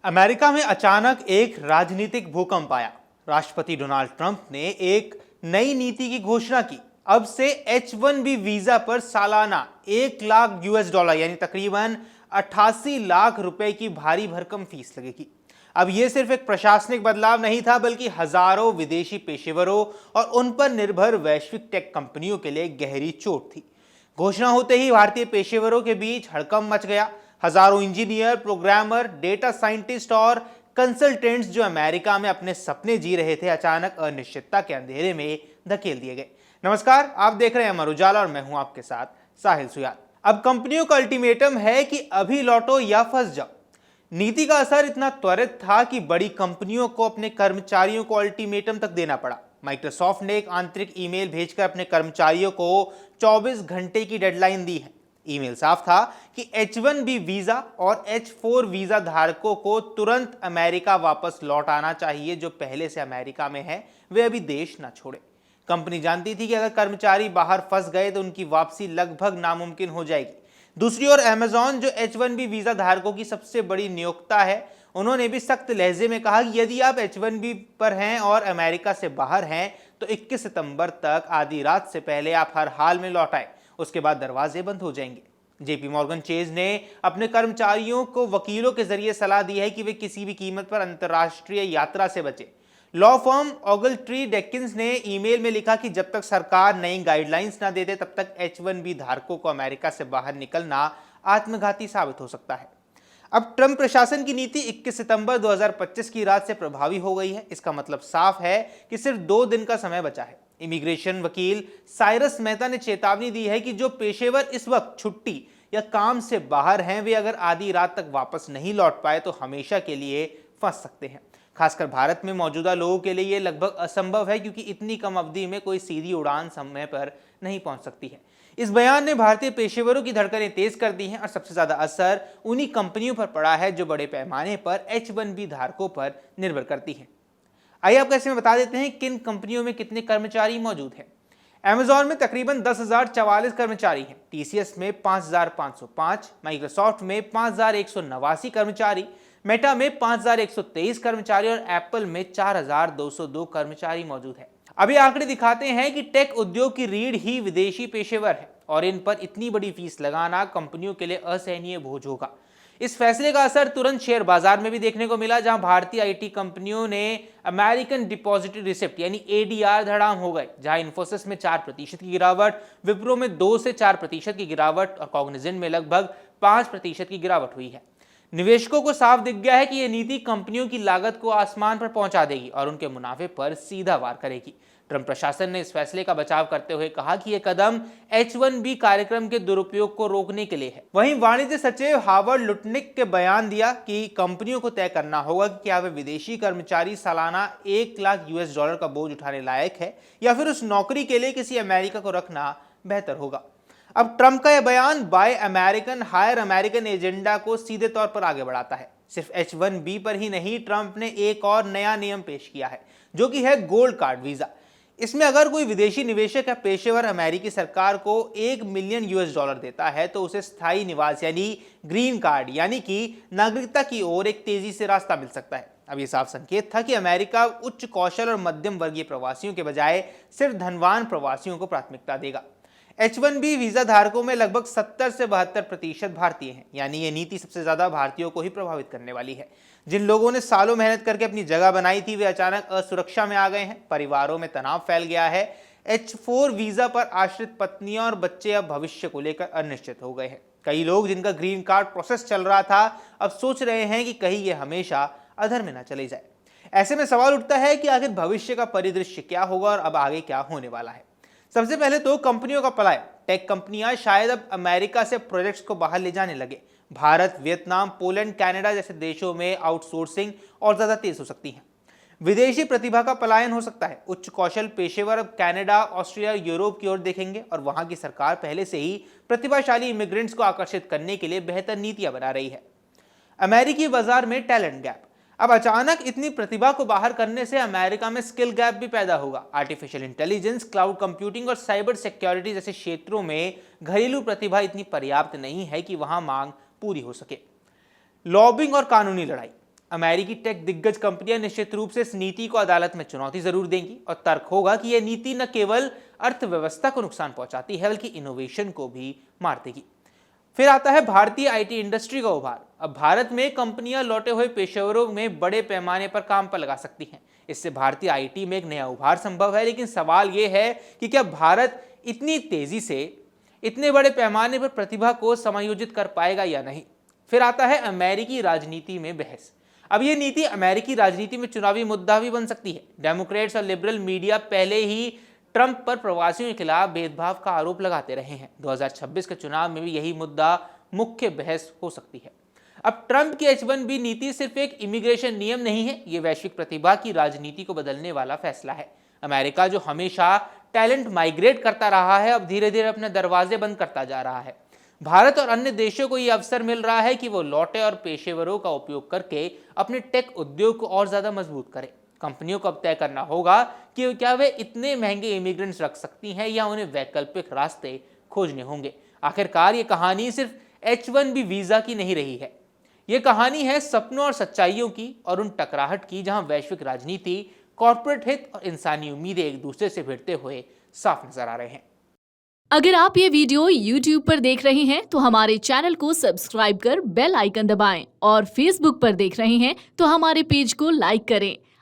America में अचानक एक राजनीतिक भूकंप आया। राष्ट्रपति डोनाल्ड ट्रंप ने एक नई नीति की घोषणा की। अब से H1B वीजा पर सालाना 1 लाख US डॉलर यानी तकरीबन 88 लाख रुपए की भारी भरकम फीस लगेगी। अब यह सिर्फ एक प्रशासनिक बदलाव नहीं था, बल्कि हजारों विदेशी पेशेवरों और उन पर निर्भर वैश्विक टेक कंपनियों के लिए गहरी चोट थी। घोषणा होते ही भारतीय पेशेवरों के बीच हड़कंप मच गया। हजारों इंजीनियर, प्रोग्रामर, डेटा साइंटिस्ट और कंसल्टेंट्स जो अमेरिका में अपने सपने जी रहे थे, अचानक अनिश्चितता के अंधेरे में धकेल दिए गए। नमस्कार, आप देख रहे हैं अमर उजाला और मैं हूं आपके साथ साहिल सुयाद। अब कंपनियों का अल्टीमेटम है कि अभी लौटो या फंस जाओ। नीति का असर इतना त्वरित था कि बड़ी कंपनियों को अपने कर्मचारियों को अल्टीमेटम तक देना पड़ा। माइक्रोसॉफ्ट ने एक आंतरिक ईमेल भेजकर अपने कर्मचारियों को 24 घंटे की डेडलाइन दी है। ईमेल साफ था कि H1B वीजा और H4 वीजा धारकों को तुरंत अमेरिका वापस लौट आना चाहिए। जो पहले से अमेरिका में है वे अभी देश ना छोड़े। कंपनी जानती थी कि अगर कर्मचारी बाहर फंस गए तो उनकी वापसी लगभग नामुमकिन हो जाएगी। दूसरी ओर अमेज़न, जो H1B वीजा धारकों की सबसे बड़ी नियोक्ता है, उन्होंने भी सख्त लहजे में कहा कि यदि आप H1B पर हैं और अमेरिका से बाहर हैं तो 21 सितंबर तक आधी रात से पहले आप हर हाल में लौट आए, उसके बाद दरवाजे बंद हो जाएंगे। जेपी मॉर्गन चेज ने अपने कर्मचारियों को वकीलों के जरिए सलाह दी है कि वे किसी भी कीमत पर अंतर्राष्ट्रीय यात्रा से बचें। लॉ फर्म ओगलट्री डेकिंस ने ईमेल में लिखा कि जब तक सरकार नई गाइडलाइंस ना दे दे तब तक H1B धारकों को अमेरिका से बाहर निकलना आत्मघाती साबित हो सकता है। अब ट्रंप प्रशासन की नीति 21 सितंबर 2025 की रात से प्रभावी हो गई है। इसका मतलब साफ है कि सिर्फ 2 दिन का समय बचा है। इमिग्रेशन वकील साइरस मेहता ने चेतावनी दी है कि जो पेशेवर इस वक्त छुट्टी या काम से बाहर हैं, वे अगर आधी रात तक वापस नहीं लौट पाए तो हमेशा के लिए फंस सकते हैं। खासकर भारत में मौजूदा लोगों के लिए यह लगभग असंभव है, क्योंकि इतनी कम अवधि में कोई सीधी उड़ान समय पर नहीं पहुंच सकती है। इस बयान ने भारतीय पेशेवरों की धड़कनें तेज कर दी हैं और सबसे ज्यादा असर उन्हीं कंपनियों पर पड़ा है जो बड़े पैमाने पर H1B धारकों पर निर्भर करती हैं। आइए आपको ऐसे में बता देते हैं किन कंपनियों में कितने कर्मचारी मौजूद हैं। अमेज़न में तकरीबन 10,044 कर्मचारी हैं, TCS में 5,505, माइक्रोसॉफ्ट में 5,189 कर्मचारी, मेटा में 5,123 कर्मचारी और एप्पल में 4,202 कर्मचारी मौजूद है। अभी आंकड़े दिखाते हैं कि टेक उद्योग की रीढ़ ही विदेशी पेशेवर है और इन पर इतनी बड़ी फीस लगाना कंपनियों के लिए असहनीय बोझ होगा। इस फैसले का असर तुरंत शेयर बाजार में भी देखने को मिला, जहां भारतीय IT कंपनियों ने अमेरिकन डिपॉजिटरी रिसिप्ट यानी ADR धड़ाम हो गए। जहां इन्फोसिस में 4% की गिरावट, विप्रो में 2 से 4% की गिरावट और कॉग्निजेंट में लगभग 5% की गिरावट हुई है। निवेशकों को साफ दिख गया है कि यह नीति कंपनियों की लागत को आसमान पर पहुंचा देगी और उनके मुनाफे पर सीधा वार करेगी। ट्रंप प्रशासन ने इस फैसले का बचाव करते हुए कहा कि यह कदम H1B कार्यक्रम के दुरुपयोग को रोकने के लिए है। वहीं वाणिज्य सचिव हावर्ड लुटनिक के बयान दिया कि कंपनियों को तय करना होगा कि क्या वे विदेशी कर्मचारी सालाना 1 लाख US का बोझ उठाने लायक है या फिर उस नौकरी के लिए किसी अमेरिका को रखना बेहतर होगा। अब ट्रंप का यह बयान buy American hire American agenda को सीधे तौर पर आगे बढ़ाता है। सिर्फ H1B पर ही नहीं, ट्रंप ने एक और नया नियम पेश किया है, जो कि है गोल्ड कार्ड वीजा। इसमें अगर कोई विदेशी निवेशक या पेशेवर अमेरिकी सरकार को 1 मिलियन US देता है तो उसे स्थायी निवास यानी ग्रीन कार्ड यानी कि नागरिकता की ओर एक तेजी से रास्ता मिल सकता है। अब यह साफ संकेत था कि अमेरिका उच्च कौशल और मध्यम वर्गीय प्रवासियों के बजाय सिर्फ धनवान प्रवासियों को प्राथमिकता देगा। H1B वीजा धारकों में लगभग 70 से 72% भारतीय हैं, यानी ये नीति सबसे ज्यादा भारतीयों को ही प्रभावित करने वाली है। जिन लोगों ने सालों मेहनत करके अपनी जगह बनाई थी, वे अचानक असुरक्षा में आ गए हैं। परिवारों में तनाव फैल गया है। H4 वीजा पर आश्रित पत्नियां और बच्चे अब भविष्य को लेकर अनिश्चित हो गए हैं। कई लोग जिनका ग्रीन कार्ड प्रोसेस चल रहा था, अब सोच रहे हैं कि कहीं ये हमेशा अधर में ना चले जाए। ऐसे में सवाल उठता है कि आखिर भविष्य का परिदृश्य क्या होगा और अब आगे क्या होने वाला है। सबसे पहले तो कंपनियों का पलायन। टेक कंपनियां शायद अब अमेरिका से प्रोजेक्ट्स को बाहर ले जाने लगे। भारत, वियतनाम, पोलैंड, कनाडा जैसे देशों में आउटसोर्सिंग और ज्यादा तेज हो सकती है। विदेशी प्रतिभा का पलायन हो सकता है। उच्च कौशल पेशेवर अब कनाडा, ऑस्ट्रेलिया, यूरोप की ओर देखेंगे और वहां की सरकार पहले से ही प्रतिभाशाली इमिग्रेंट्स को आकर्षित करने के लिए बेहतर नीतियां बना रही है। अमेरिकी बाजार में टैलेंट गैप। अब अचानक इतनी प्रतिभा को बाहर करने से अमेरिका में स्किल गैप भी पैदा होगा। आर्टिफिशियल इंटेलिजेंस, क्लाउड कंप्यूटिंग और साइबर सिक्योरिटी जैसे क्षेत्रों में घरेलू प्रतिभा इतनी पर्याप्त नहीं है कि वहां मांग पूरी हो सके। लॉबिंग और कानूनी लड़ाई। अमेरिकी टेक दिग्गज कंपनियां निश्चित रूप से इस नीति को अदालत में चुनौती जरूर देंगी और तर्क होगा कि यह नीति न केवल अर्थव्यवस्था को नुकसान पहुंचाती है बल्कि इनोवेशन को भी मार देगी। फिर आता है भारतीय आईटी इंडस्ट्री का उभार। अब भारत में कंपनियां लौटे हुए पेशेवरों में बड़े पैमाने पर काम पर लगा सकती हैं। इससे भारतीय आईटी में एक नया उभार संभव है, लेकिन सवाल यह है कि क्या भारत इतनी तेजी से इतने बड़े पैमाने पर प्रतिभा को समायोजित कर पाएगा या नहीं। फिर आता है अमेरिकी राजनीति में बहस। अब यह नीति अमेरिकी राजनीति में चुनावी मुद्दा भी बन सकती है। डेमोक्रेट्स और लिबरल मीडिया पहले ही ट्रंप पर प्रवासियों के खिलाफ भेदभाव का आरोप लगाते रहे हैं। 2026 के चुनाव में भी यही मुद्दा मुख्य बहस हो सकती है। अब ट्रंप की H1B नीति सिर्फ एक इमिग्रेशन नियम नहीं है, ये वैश्विक प्रतिभा की राजनीति को बदलने वाला फैसला है। अमेरिका जो हमेशा टैलेंट माइग्रेट करता रहा है, अब धीरे धीरे अपने दरवाजे बंद करता जा रहा है। भारत और अन्य देशों को यह अवसर मिल रहा है कि वो लौटे और पेशेवरों का उपयोग करके अपने टेक उद्योग को और ज्यादा मजबूत करें। कंपनियों को अब तय करना होगा कि क्या वे इतने महंगे इमिग्रेंट्स रख सकती हैं या उन्हें वैकल्पिक रास्ते खोजने होंगे। आखिरकार ये कहानी सिर्फ H1B वीजा की नहीं रही है, ये कहानी है सपनों और सच्चाइयों की और उन टकराहट की जहां वैश्विक राजनीति, कॉर्पोरेट हित और इंसानी उम्मीदें एक दूसरे से भिड़ते हुए साफ नजर आ रहे हैं। अगर आप ये वीडियो YouTube पर देख रहे हैं तो हमारे चैनल को सब्सक्राइब कर बेल आइकन दबाएं और Facebook पर देख रहे हैं तो हमारे पेज को लाइक करें।